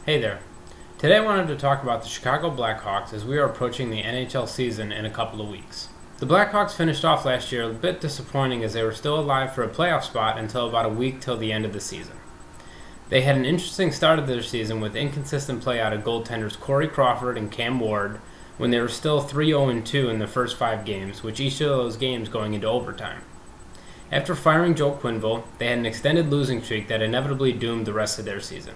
Hey there. Today I wanted to talk about the Chicago Blackhawks as we are approaching the NHL season in a couple of weeks. The Blackhawks finished off last year a bit disappointing as they were still alive for a playoff spot until about a week till the end of the season. They had an interesting start of their season with inconsistent play out of goaltenders Corey Crawford and Cam Ward when they were still 3-0-2 in the first 5 games, with each of those games going into overtime. After firing Joe Quenneville, they had an extended losing streak that inevitably doomed the rest of their season.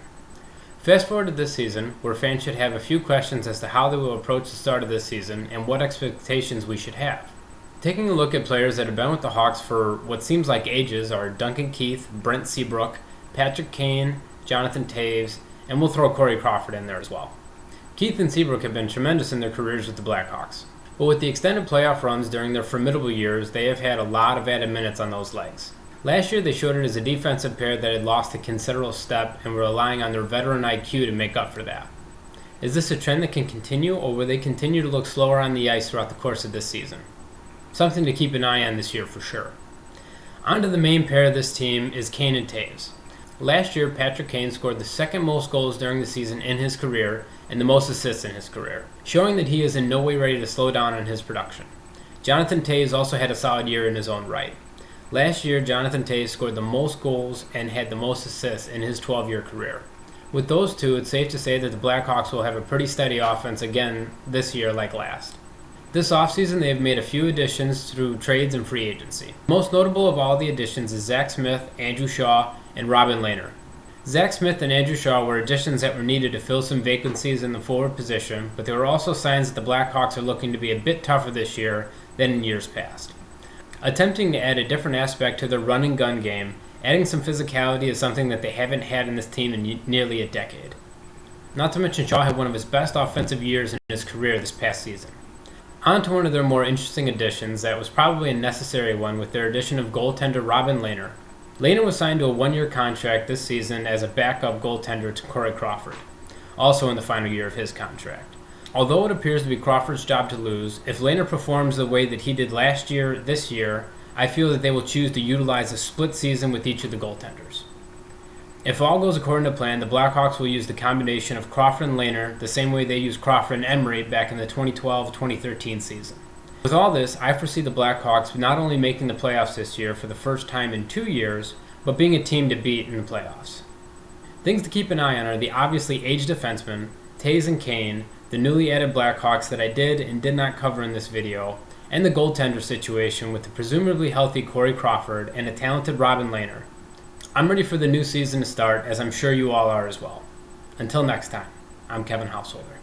Fast forward to this season, where fans should have a few questions as to how they will approach the start of this season and what expectations we should have. Taking a look at players that have been with the Hawks for what seems like ages are Duncan Keith, Brent Seabrook, Patrick Kane, Jonathan Toews, and we'll throw Corey Crawford in there as well. Keith and Seabrook have been tremendous in their careers with the Blackhawks, but with the extended playoff runs during their formidable years, they have had a lot of added minutes on those legs. Last year, they showed it as a defensive pair that had lost a considerable step and were relying on their veteran IQ to make up for that. Is this a trend that can continue, or will they continue to look slower on the ice throughout the course of this season? Something to keep an eye on this year for sure. On to the main pair of this team is Kane and Toews. Last year, Patrick Kane scored the second most goals during the season in his career and the most assists in his career, showing that he is in no way ready to slow down on his production. Jonathan Toews also had a solid year in his own right. Last year, Jonathan Toews scored the most goals and had the most assists in his 12-year career. With those two, it's safe to say that the Blackhawks will have a pretty steady offense again this year like last. This offseason, they have made a few additions through trades and free agency. Most notable of all the additions is Zach Smith, Andrew Shaw, and Robin Lehner. Zach Smith and Andrew Shaw were additions that were needed to fill some vacancies in the forward position, but they were also signs that the Blackhawks are looking to be a bit tougher this year than in years past. Attempting to add a different aspect to their run and gun game, adding some physicality is something that they haven't had in this team in nearly a decade. Not to mention Shaw had one of his best offensive years in his career this past season. On to one of their more interesting additions that was probably a necessary one with their addition of goaltender Robin Lehner. Lehner was signed to a 1-year contract this season as a backup goaltender to Corey Crawford, also in the final year of his contract. Although it appears to be Crawford's job to lose, if Lehner performs the way that he did last year, this year, I feel that they will choose to utilize a split season with each of the goaltenders. If all goes according to plan, the Blackhawks will use the combination of Crawford and Lehner the same way they used Crawford and Emery back in the 2012-2013 season. With all this, I foresee the Blackhawks not only making the playoffs this year for the first time in 2 years, but being a team to beat in the playoffs. Things to keep an eye on are the obviously aged defensemen, Toews and Kane, the newly added Blackhawks that I did and did not cover in this video, and the goaltender situation with the presumably healthy Corey Crawford and a talented Robin Lehner. I'm ready for the new season to start, as I'm sure you all are as well. Until next time, I'm Kevin Householder.